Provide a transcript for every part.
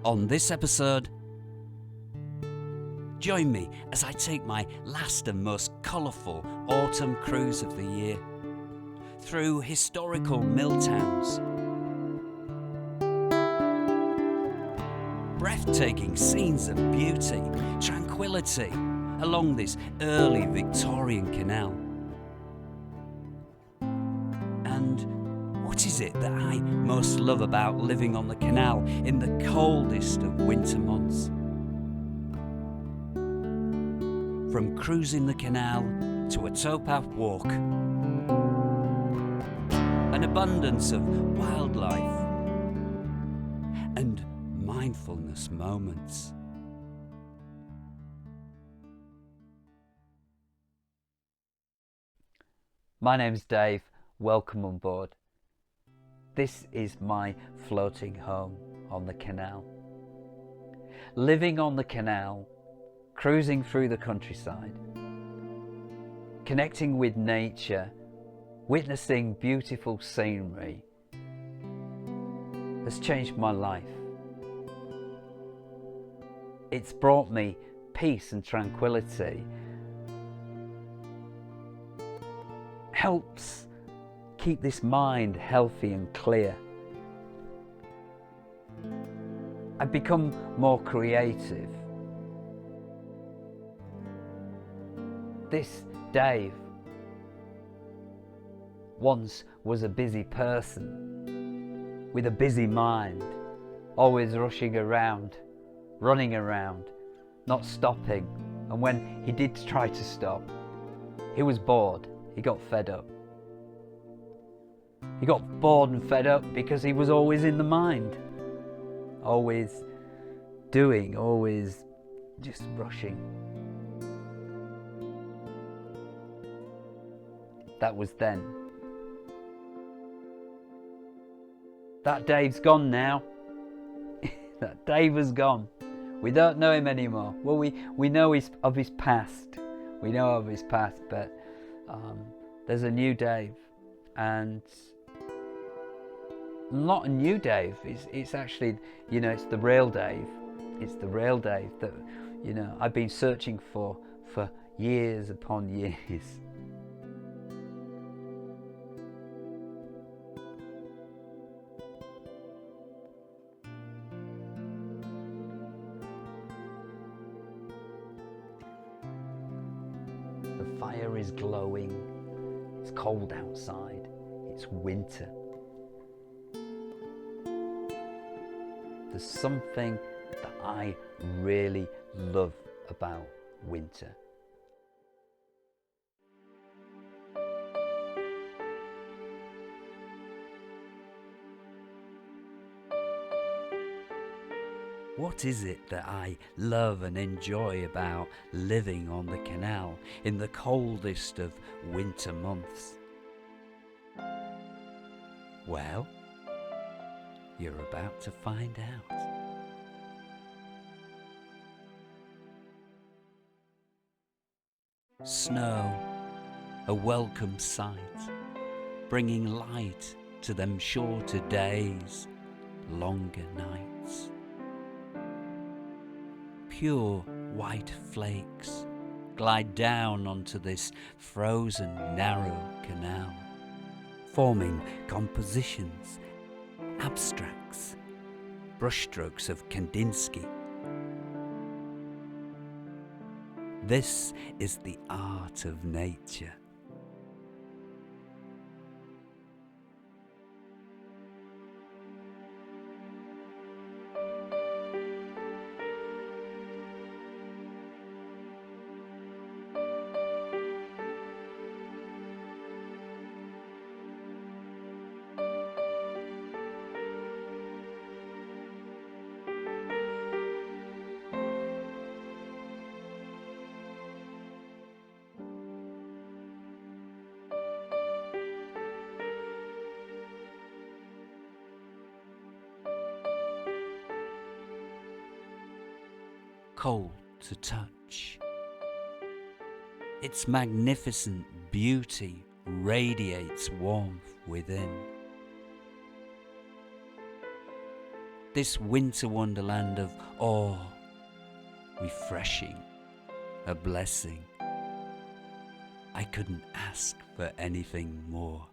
On this episode, join me as I take my last and most colourful autumn cruise of the year through historical mill towns, breathtaking scenes of beauty, tranquillity along this early Victorian canal. And what is it that I most love about living on the canal in the coldest of winter months? From cruising the canal to a towpath walk, an abundance of wildlife and mindfulness moments. My name's Dave, welcome on board. This is my floating home on the canal. Living on the canal, cruising through the countryside, connecting with nature, witnessing beautiful scenery has changed my life. It's brought me peace and tranquility. Helps keep this mind healthy and clear. I've become more creative. This Dave once was a busy person with a busy mind, always rushing around, running around, not stopping. And when he did try to stop, he was bored, he got fed up. He got bored and fed up because he was always in the mind, always doing, always just rushing. That was then. That Dave's gone now. That Dave has gone. We don't know him anymore. Well, we know of his past. We know of his past, but there's a new Dave, and not a new Dave. It's actually, it's the real Dave. It's the real Dave that, I've been searching for years upon years. The fire is glowing. It's cold outside. It's winter. There's something that I really love about winter. What is it that I love and enjoy about living on the canal in the coldest of winter months? Well, you're about to find out. Snow, a welcome sight, bringing light to them shorter days, longer nights. Pure white flakes glide down onto this frozen narrow canal, forming compositions, abstracts, brushstrokes of Kandinsky. This is the art of nature. cold to touch. Its magnificent beauty radiates warmth within. this winter wonderland of awe, refreshing, a blessing. I couldn't ask for anything more.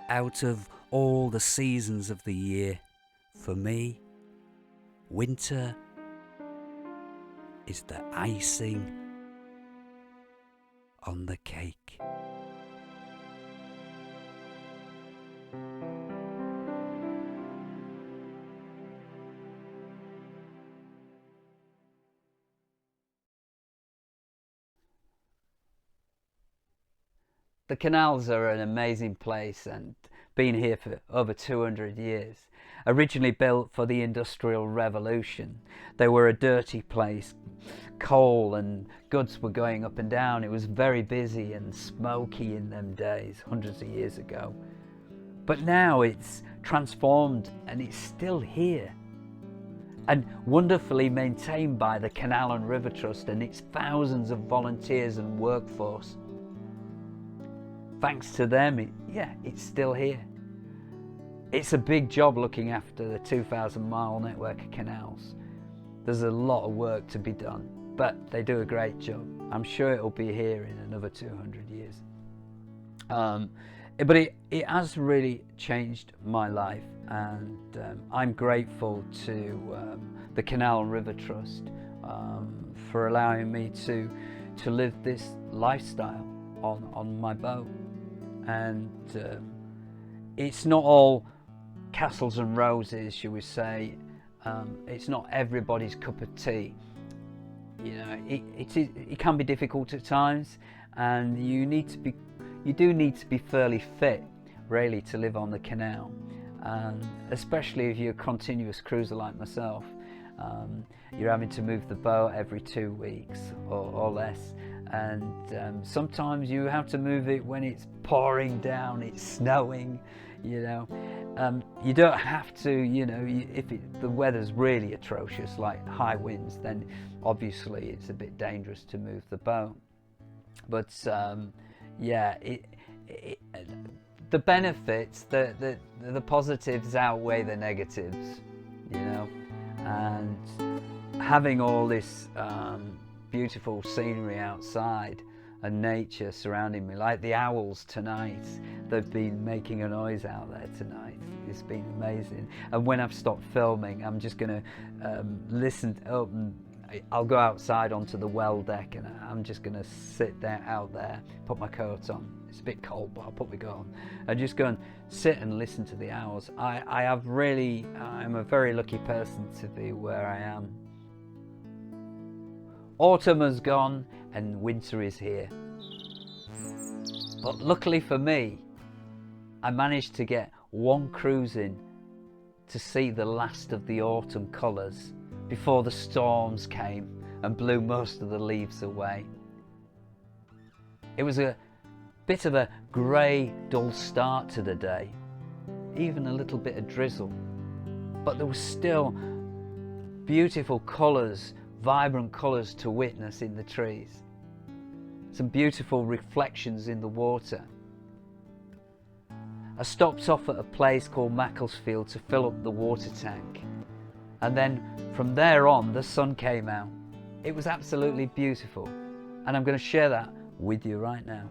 Out of all the seasons of the year, for me, winter is the icing on the cake. The canals are an amazing place and been here for over 200 years. Originally built for the Industrial Revolution, they were a dirty place. Coal and goods were going up and down. It was very busy and smoky in them days, hundreds of years ago. But now it's transformed and it's still here, and wonderfully maintained by the Canal and River Trust and its thousands of volunteers and workforce. Thanks to them, it's still here. It's a big job looking after the 2,000-mile network of canals. There's a lot of work to be done, but they do a great job. I'm sure it'll be here in another 200 years. But it has really changed my life, and I'm grateful to the Canal and River Trust for allowing me to live this lifestyle on my boat. And it's not all castles and roses, shall we say. It's not everybody's cup of tea. You know, it can be difficult at times, and you do need to be fairly fit, really, to live on the canal. Especially if you're a continuous cruiser like myself. You're having to move the boat every 2 weeks or less, and sometimes you have to move it when it's pouring down, it's snowing, you know. You don't have to, you know, if the weather's really atrocious, like high winds, then obviously it's a bit dangerous to move the boat. But yeah, the benefits, the positives outweigh the negatives, you know. And having all this beautiful scenery outside and nature surrounding me, like the owls tonight, they've been making a noise out there tonight. It's been amazing. And when I've stopped filming, I'm just going to listen up, and I'll go outside onto the well deck, and I'm just going to sit there out there, put my coat on. It's a bit cold, but I'll put my coat on and just go and sit and listen to the owls. I'm a very lucky person to be where I am. Autumn has gone and winter is here. But luckily for me, I managed to get one cruise in to see the last of the autumn colours before the storms came and blew most of the leaves away. It was a bit of a grey, dull start to the day, even a little bit of drizzle, but there was still beautiful colours, vibrant colours to witness in the trees, some beautiful reflections in the water. I stopped off at a place called Macclesfield to fill up the water tank, And then from there on, the sun came out. It was absolutely beautiful. And I'm going to share that with you right now.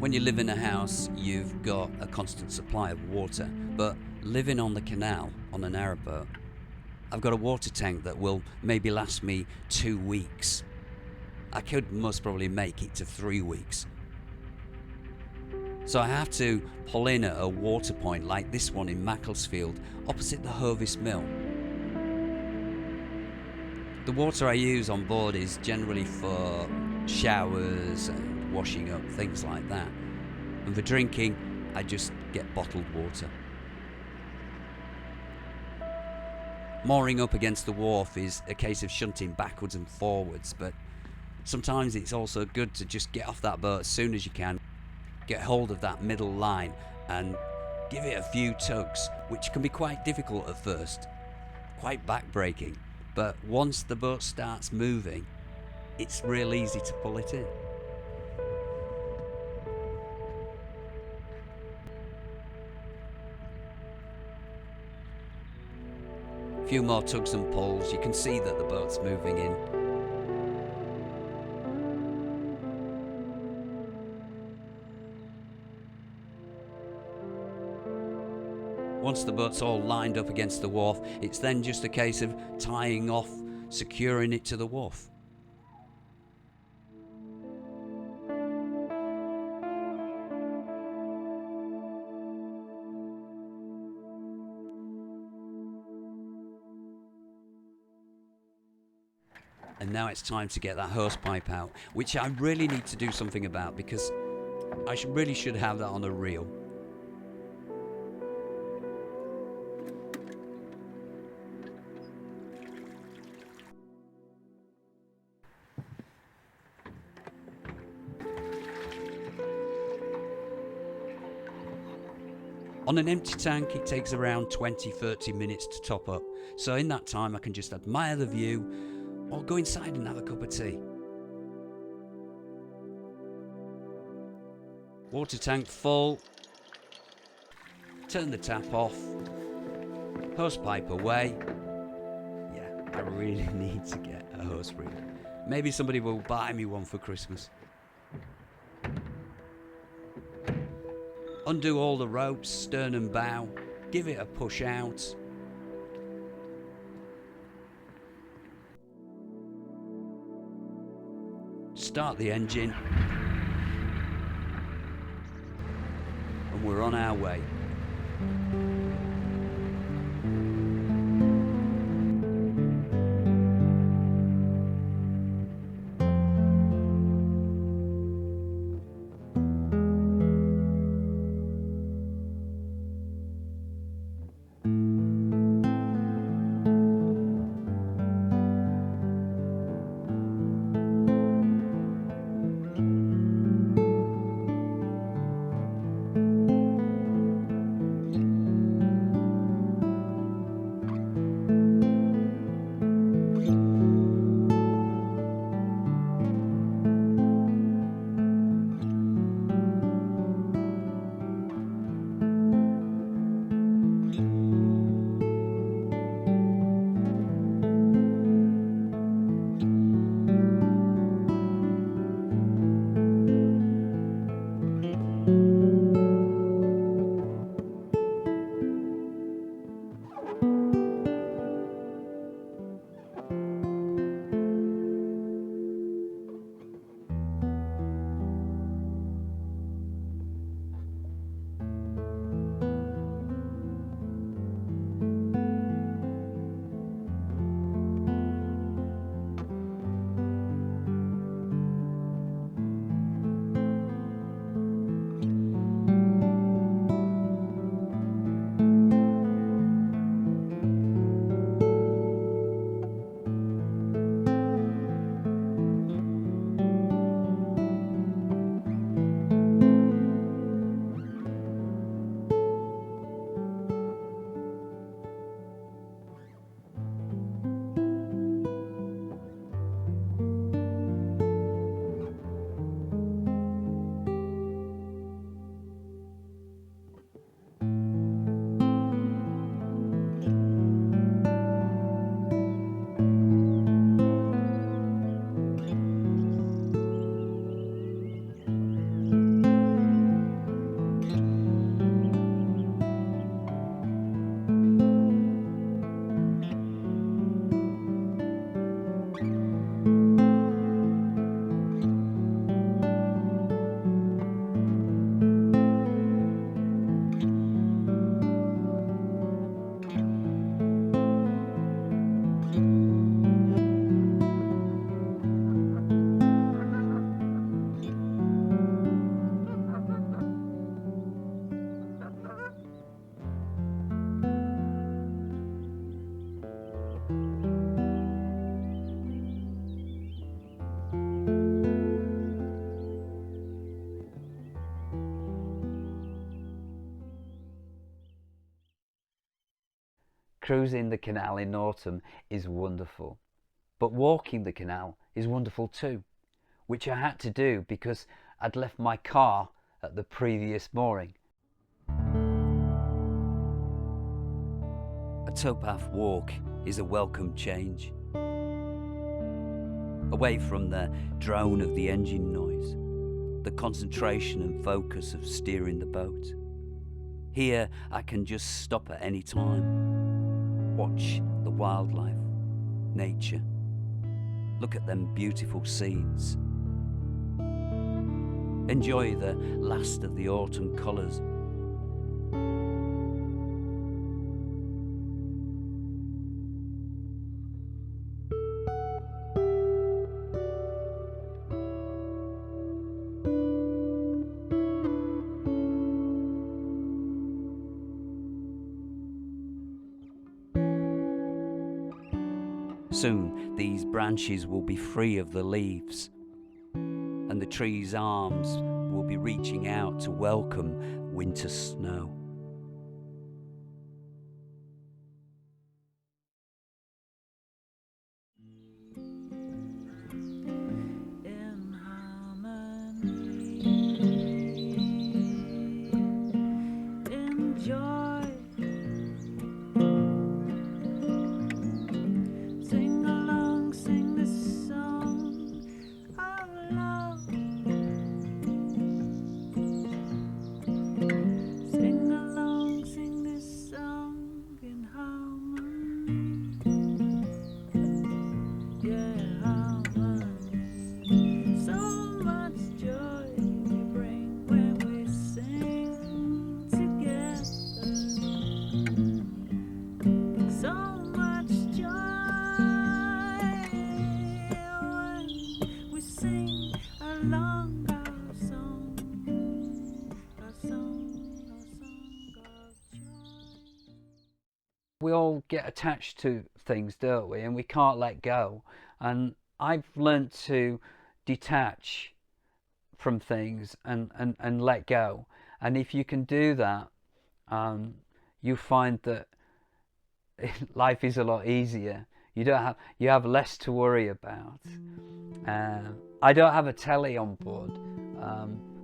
When you live in a house, you've got a constant supply of water, but living on the canal on a narrowboat, I've got a water tank that will maybe last me 2 weeks. I could most probably make it to 3 weeks. So I have to pull in at a water point like this one in Macclesfield, opposite the Hovis Mill. The water I use on board is generally for showers and washing up, things like that. And for drinking, I just get bottled water. Mooring up against the wharf is a case of shunting backwards and forwards, but sometimes it's also good to just get off that boat as soon as you can, get hold of that middle line and give it a few tugs, which can be quite difficult at first, quite back-breaking, but once the boat starts moving, it's real easy to pull it in. A few more tugs and pulls, you can see that the boat's moving in. Once the boat's all lined up against the wharf, it's then just a case of tying off, securing it to the wharf. And now it's time to get that hose pipe out, which I really need to do something about because I really should have that on a reel. On an empty tank, it takes around 20-30 minutes to top up. So in that time, I can just admire the view or go inside and have a cup of tea. Water tank full. Turn the tap off. Hose pipe away. Yeah, I really need to get a hose reel. Maybe somebody will buy me one for Christmas. Undo all the ropes, stern and bow. Give it a push out. Start the engine. And we're on our way. Cruising the canal in autumn is wonderful, but walking the canal is wonderful too, which I had to do because I'd left my car at the previous mooring. A towpath walk is a welcome change. Away from the drone of the engine noise, the concentration and focus of steering the boat. Here I can just stop at any time, watch the wildlife, nature, look at them beautiful scenes, enjoy the last of the autumn colours. Soon these branches will be free of the leaves, and the tree's arms will be reaching out to welcome winter snow. In harmony, enjoy. Sing along, sing this song of love. Sing along, sing this song in harmony. Yeah, harmony. So much joy we bring when we sing together. So much joy when we sing along our song, our song, our song of joy. We all get attached to things, don't we? And we can't let go. And I've learnt to detach from things and let go. And if you can do that, you find that life is a lot easier. You have less to worry about. I don't have a telly on board.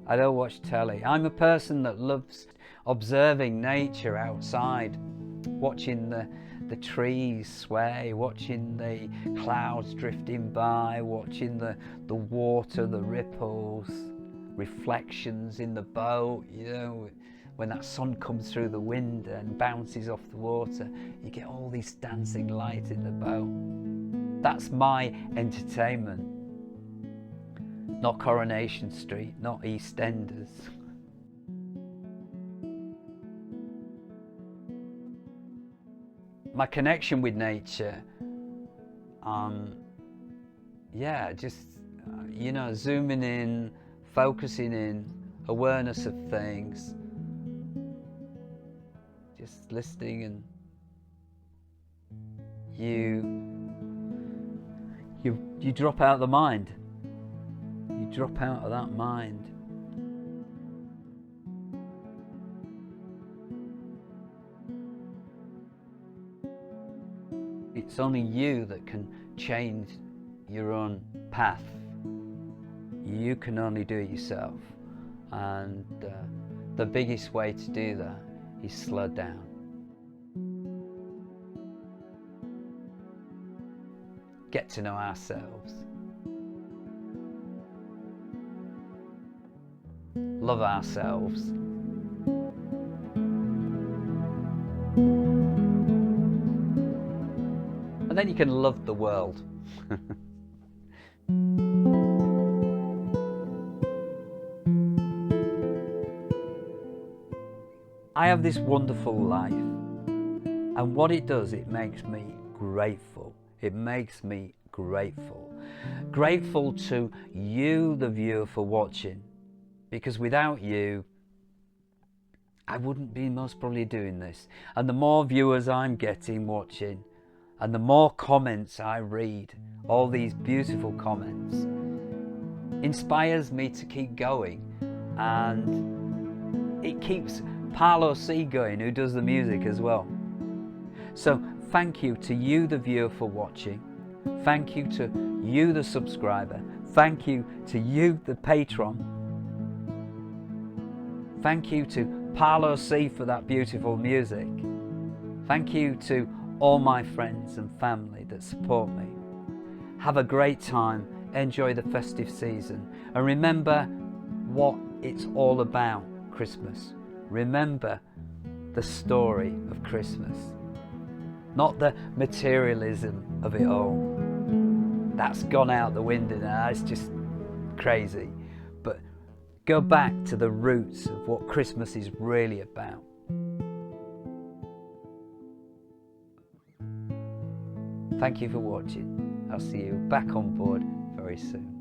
I don't watch telly. I'm a person that loves observing nature outside, watching the trees sway, watching the clouds drifting by, watching the water, the ripples, reflections in the boat, you know, when that sun comes through the window and bounces off the water, you get all these dancing lights in the boat. That's my entertainment. Not Coronation Street, not EastEnders. My connection with nature, zooming in, focusing in, awareness of things, just listening, and you drop out of the mind. You drop out of that mind. It's only you that can change your own path. You can only do it yourself. And the biggest way to do that is slow down. Get to know ourselves. Love ourselves. And then you can love the world. I have this wonderful life, and what it does, it makes me grateful. It makes me grateful. Grateful to you, the viewer, for watching, because without you, I wouldn't be most probably doing this. And the more viewers I'm getting watching, and the more comments I read, all these beautiful comments, inspires me to keep going. And it keeps Paolo C going, who does the music as well. So thank you to you, the viewer, for watching. Thank you to you, the subscriber. Thank you to you, the patron. Thank you to Paolo C for that beautiful music. Thank you to all my friends and family that support me. Have a great time, enjoy the festive season, and remember what it's all about, Christmas. Remember the story of Christmas, not the materialism of it all. That's gone out the window now, it's just crazy. But go back to the roots of what Christmas is really about. Thank you for watching. I'll see you back on board very soon.